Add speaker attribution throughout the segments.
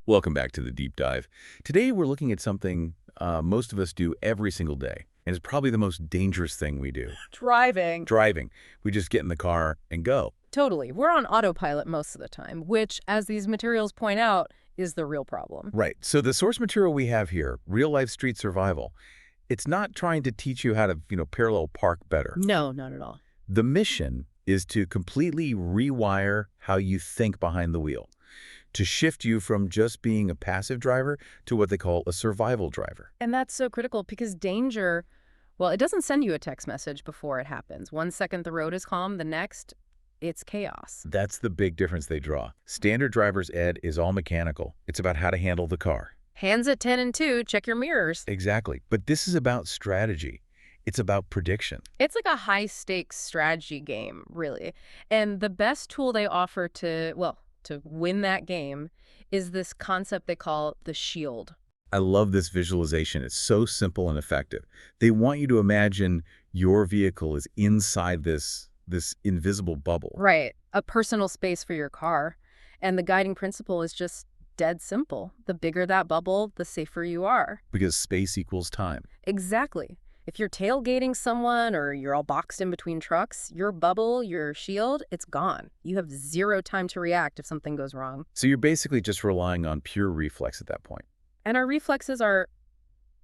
Speaker 1: Welcome back to the deep dive. Today we're looking at something most of us do every single day, and it's probably the most dangerous thing we do.
Speaker 2: Driving.
Speaker 1: Driving. We just get in the car and go.
Speaker 2: Totally. We're on autopilot most of the time, which, as these materials point out, is the real problem.
Speaker 1: Right. So the source material we have here, real-life street survival, it's not trying to teach you how to, parallel park better.
Speaker 2: No, not at all.
Speaker 1: The mission is to completely rewire how you think behind the wheel, to shift you from just being a passive driver to what they call a survival driver.
Speaker 2: And that's so critical because danger, well, it doesn't send you a text message before it happens. 1 second the road is calm, the next, it's chaos.
Speaker 1: That's the big difference they draw. Standard driver's ed is all mechanical. It's about how to handle the car.
Speaker 2: Hands at 10 and 2, check your mirrors.
Speaker 1: Exactly. But this is about strategy. It's about prediction.
Speaker 2: It's like a high-stakes strategy game, really. And the best tool they offer to win that game is this concept they call the shield.
Speaker 1: I love this visualization. It's so simple and effective. They want you to imagine your vehicle is inside this invisible bubble.
Speaker 2: Right. A personal space for your car. And the guiding principle is just dead simple. The bigger that bubble, the safer you are.
Speaker 1: Because space equals time.
Speaker 2: Exactly. If you're tailgating someone or you're all boxed in between trucks, your bubble, your shield, it's gone. You have zero time to react if something goes wrong.
Speaker 1: So you're basically just relying on pure reflex at that point.
Speaker 2: And our reflexes are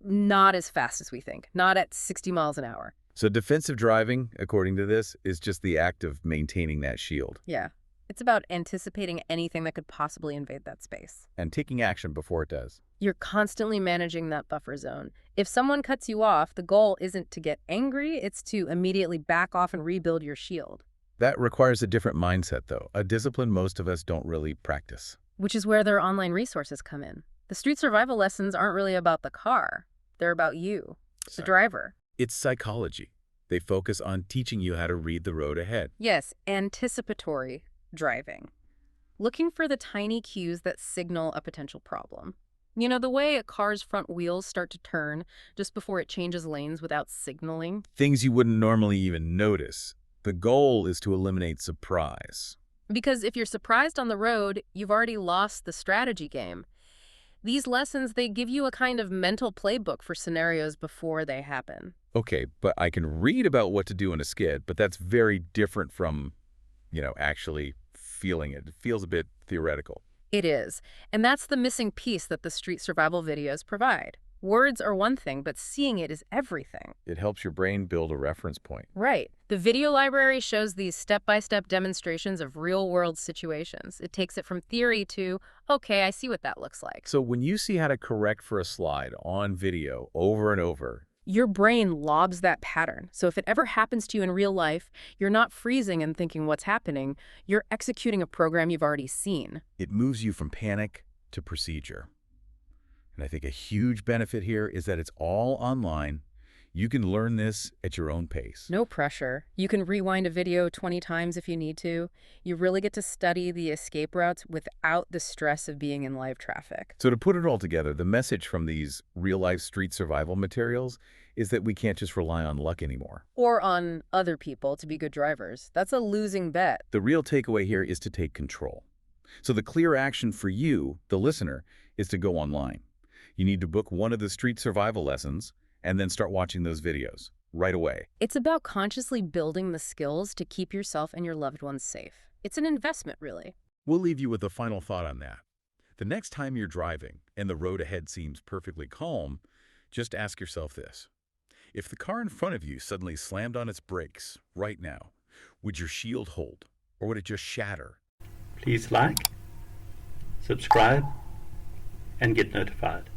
Speaker 2: not as fast as we think, not at 60 miles an hour.
Speaker 1: So defensive driving, according to this, is just the act of maintaining that shield.
Speaker 2: Yeah. It's about anticipating anything that could possibly invade that space.
Speaker 1: And taking action before it does.
Speaker 2: You're constantly managing that buffer zone. If someone cuts you off, the goal isn't to get angry, it's to immediately back off and rebuild your shield.
Speaker 1: That requires a different mindset, though, a discipline most of us don't really practice.
Speaker 2: Which is where their online resources come in. The street survival lessons aren't really about the car. They're about you, the driver.
Speaker 1: It's psychology. They focus on teaching you how to read the road ahead.
Speaker 2: Yes, anticipatory driving. Looking for the tiny cues that signal a potential problem. You know, the way a car's front wheels start to turn just before it changes lanes without signaling.
Speaker 1: Things you wouldn't normally even notice. The goal is to eliminate surprise.
Speaker 2: Because if you're surprised on the road, you've already lost the strategy game. These lessons, they give you a kind of mental playbook for scenarios before they happen.
Speaker 1: Okay, but I can read about what to do in a skid, but that's very different from, actually feeling it. It feels a bit theoretical.
Speaker 2: It is. And that's the missing piece that the street survival videos provide. Words are one thing, but seeing it is everything.
Speaker 1: It helps your brain build a reference point.
Speaker 2: Right. The video library shows these step-by-step demonstrations of real-world situations. It takes it from theory to, okay, I see what that looks like.
Speaker 1: So when you see how to correct for a slide on video over and over,
Speaker 2: your brain lobs that pattern. So if it ever happens to you in real life, you're not freezing and thinking what's happening. You're executing a program you've already seen.
Speaker 1: it moves you from panic to procedure. And I think a huge benefit here is that it's all online. You can learn this at your own pace.
Speaker 2: No pressure. You can rewind a video 20 times if you need to. You really get to study the escape routes without the stress of being in live traffic.
Speaker 1: So to put it all together, the message from these real-life street survival materials is that we can't just rely on luck anymore.
Speaker 2: Or on other people to be good drivers. That's a losing bet.
Speaker 1: The real takeaway here is to take control. So the clear action for you, the listener, is to go online. You need to book one of the street survival lessons and then start watching those videos right away.
Speaker 2: It's about consciously building the skills to keep yourself and your loved ones safe. It's an investment, really.
Speaker 1: We'll leave you with a final thought on that. The next time you're driving and the road ahead seems perfectly calm, just ask yourself this. If the car in front of you suddenly slammed on its brakes right now, would your shield hold or would it just shatter?
Speaker 3: Please like, subscribe, and get notified.